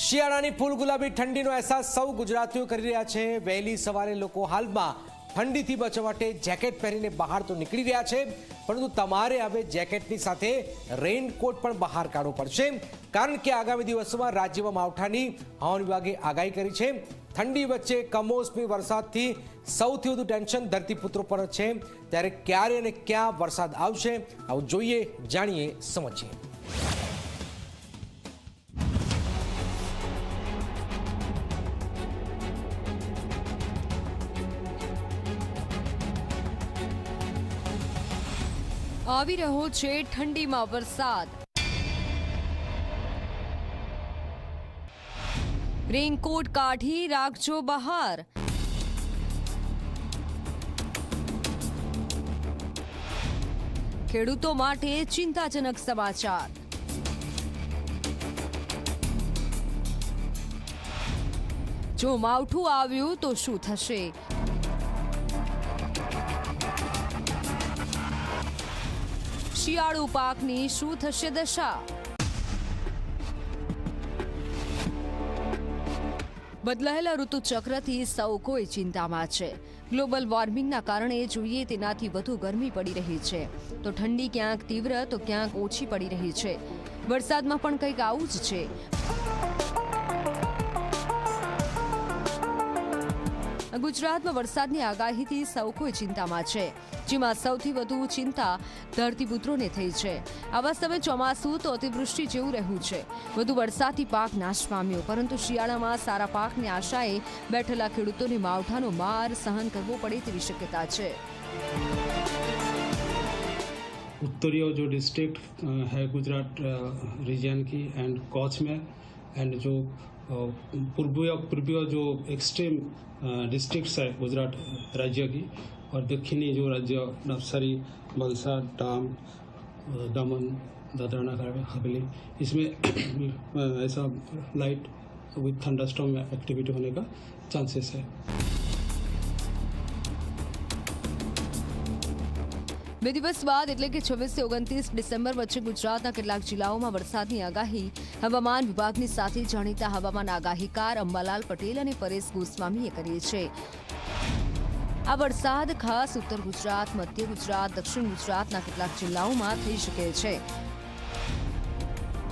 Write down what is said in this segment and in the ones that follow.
શિયાળાની ફૂલ ગુલાબી ઠંડીનો અહેસાસ સૌ ગુજરાતીઓ કરી રહ્યા છે। વહેલી સવારે લોકો હાલમાં ઠંડીથી બચવા માટે જેકેટ પહેરીને બહાર તો નીકળી રહ્યા છે, પરંતુ તમારે હવે જેકેટની સાથે રેઇનકોટ પણ બહાર કાઢવો પડશે, કારણ કે આગામી દિવસોમાં રાજ્યમાં માવઠાની હવામાન વિભાગે આગાહી કરી છે। ઠંડી વચ્ચે કમોસમી વરસાદથી સૌથી વધુ ટેન્શન ધરતીપુત્રો પર છે, ત્યારે ક્યારે અને ક્યાં વરસાદ આવશે આવું જોઈએ, જાણીએ, સમજીએ। આવી રહ્યો છે ઠંડીમાં વરસાદ। રેઇનકોટ કાઢી રાખજો બહાર। ખેડૂતો માટે ચિંતાજનક સમાચાર। જો માવઠું આવ્યું તો શું થશે? શિયાળુ પાકની શું થશે દશા? બદલાયેલા ઋતુચક્રથી સૌ કોઈ ચિંતામાં છે। ગ્લોબલ વોર્મિંગના કારણે જોઈએ તેનાથી વધુ ગરમી પડી રહી છે, તો ઠંડી ક્યાંક તીવ્ર તો ક્યાંક ઓછી પડી રહી છે। વરસાદમાં પણ કંઈક આવું જ છે। ગુજરાતમાં વરસાદની આગાહીથી સૌ કોઈ ચિંતામાં છે, જેમાં સૌથી વધુ ચિંતા ધરતીપુત્રોને થઈ છે। આવા સમયે ચોમાસું તો અતિવૃષ્ટિ જેવું રહ્યું છે। વધુ વરસાદથી પાક નાશ પામ્યો, પરંતુ શિયાળામાં સારા પાકની આશાએ બેઠેલા ખેડૂતોને માવઠાનો માર સહન કરવો પડે તેવી શક્યતા છે। उत्तरीय जो डिस्ट्रिक्ट है गुजरात रीजन की एंड कच्छ में एंड जो पूर्वीय जो एक्सट्रीम डिस्ट्रिक्ट्स है गुजरात राज्य की और दक्षिणी जो राज्य नवसारी, वलसाड, डांग, दमन, दादरा नगर हवेली, इसमें ऐसा लाइट विथ थंडरस्टॉर्म एक्टिविटी होने का चांसेस है। બે દિવસ બાદ એટલે કે 26 થી 29 ડિસેમ્બર વચ્ચે ગુજરાતના કેટલાક જિલ્લાઓમાં વરસાદની આગાહી હવામાન વિભાગની સાથે જાણીતા હવામાન આગાહીકાર અંબાલાલ પટેલ અને પરેશ ગોસ્વામીએ કરી છે। આ વરસાદ ખાસ ઉત્તર ગુજરાત, મધ્ય ગુજરાત, દક્ષિણ ગુજરાતના કેટલાક જિલ્લાઓમાં થઈ શકે છે।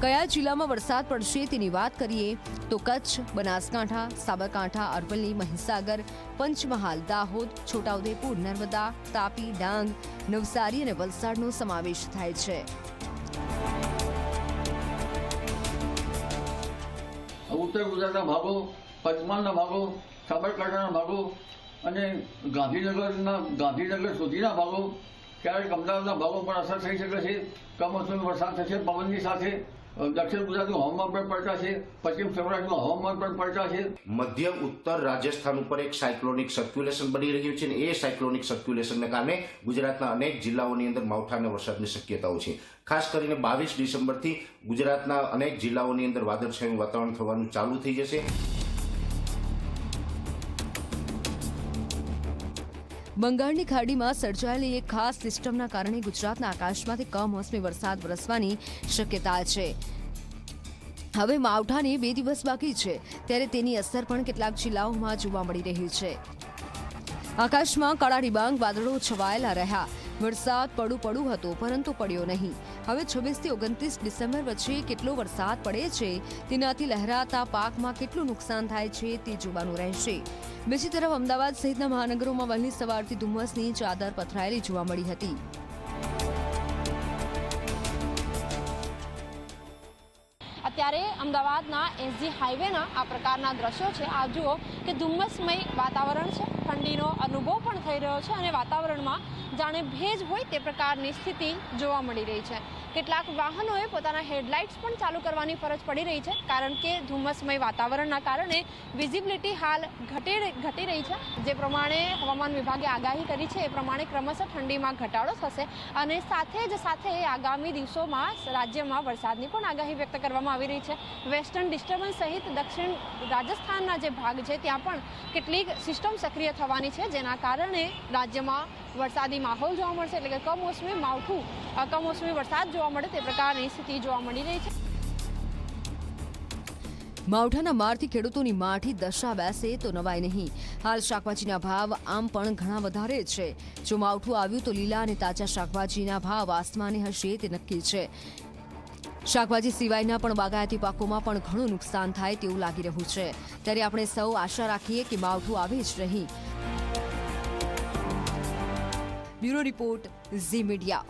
કયા જિલ્લામાં વરસાદ પડશે તેની વાત કરીએ તો કચ્છ, બનાસકાંઠા, સાબરકાંઠા, અરવલ્લી, મહીસાગર, પંચમહાલ, દાહોદ, છોટાઉદેપુર, નર્મદા, તાપી, ડાંગ, નવસારી અને વલસાડનો સમાવેશ થાય છે। ઉત્તર ગુજરાતના ભાગો, પંચમહાલના ભાગો, સાબરકાંઠાના ભાગો અને ગાંધીનગર સુધીના ભાગો, ક્યારેક અમદાવાદના ભાગો પર અસર થઈ શકે છે। કમોસમી વરસાદ થશે પવનની સાથે। દક્ષિણ ગુજરાતનું હવામાન પણ પલટા છે, પશ્ચિમ સૌરાષ્ટ્રનું હવામાન પણ પલટા છે। મધ્ય ઉત્તર રાજસ્થાન ઉપર એક સાયક્લોનિક સર્ક્યુલેશન બની રહ્યું છે, અને એ સાયક્લોનિક સર્ક્યુલેશનને કારણે ગુજરાતના અનેક જિલ્લાઓની અંદર માવઠા અને વરસાદની શક્યતાઓ છે। ખાસ કરીને 22 ડિસેમ્બરથી ગુજરાતના અનેક જિલ્લાઓની અંદર વાદળછાયું વાતાવરણ થવાનું ચાલુ થઈ જશે। બંગાળની ખાડીમાં સર્જાયેલી એક ખાસ સિસ્ટમના કારણે ગુજરાતના આકાશમાંથી કમોસમી વરસાદ વરસવાની શક્યતા છે। હવે માવઠાને 2 દિવસ બાકી છે, ત્યારે તેની અસર પણ કેટલાક જિલ્લાઓમાં જોવા મળી રહી છે। આકાશમાં કાળા ડિબાંગ વાદળો છવાયેલા રહ્યા। વરસાદ પડું હતો, પરંતુ પડ્યો નહીં। હવે 26 થી 29 ડિસેમ્બર વચ્ચે કેટલો વરસાદ પડે છે તેનાથી લહેરાતા પાકમાં કેટલું નુકસાન થાય છે તે જોવાનું રહેશે। બીજી તરફ અમદાવાદ સહિતના મહાનગરોમાં વહેલી સવારથી ધુમ્મસની ચાદર પથરાયેલી જોવા મળી હતી। અત્યારે અમદાવાદના એસજી હાઈવેના આ પ્રકારના દ્રશ્યો છે। આપ જુઓ કે ધુમ્મસમય વાતાવરણ છે, ઠંડીનો અનુભવ પણ થઈ રહ્યો છે અને વાતાવરણમાં જાણે ભેજ હોય તે પ્રકારની સ્થિતિ જોવા મળી રહી છે। કેટલાક વાહનોએ પોતાના હેડલાઇટ્સ પણ ચાલુ કરવાની ફરજ પડી રહી છે, કારણ કે ધુમ્મસમય વાતાવરણના કારણે વિઝિબિલિટી હાલ ઘટી રહી છે। જે પ્રમાણે હવામાન વિભાગે આગાહી કરી છે એ પ્રમાણે ક્રમશઃ ઠંડીમાં ઘટાડો થશે અને સાથે આગામી દિવસોમાં રાજ્યમાં વરસાદની પણ આગાહી વ્યક્ત કરવામાં આવી રહી છે। વેસ્ટર્ન ડિસ્ટર્બન્સ સહિત દક્ષિણ રાજસ્થાનના જે ભાગ છે ત્યાં પણ કેટલીક સિસ્ટમ સક્રિય થવાની છે, જેના કારણે રાજ્યમાં વરસાદી માહોલ જોવા મળશે, એટલે કે કમોસમી માવઠું, કમોસમી વરસાદ જોવા મળે તે પ્રકારની સ્થિતિ જોવા મળી રહી છે। માવઠાના મારથી ખેડૂતોની માઠી દશા બેસે તો નવાય નહીં. હાલ શાકભાજીના ભાવ આમ પણ ઘણા વધારે છે. જો માવઠું આવ્યું તો લીલા અને તાજા શાકભાજીના ભાવ આસમાને હશે તે નક્કી છે. શાકભાજી સિવાયના પણ બાગાયતી પાકોમાં પણ ઘણું નુકસાન થાય તેવું લાગી રહ્યું છે. ત્યારે આપણે સૌ આશા રાખીએ કે માવઠું આવે જ નહીં. Bureau report Zee media.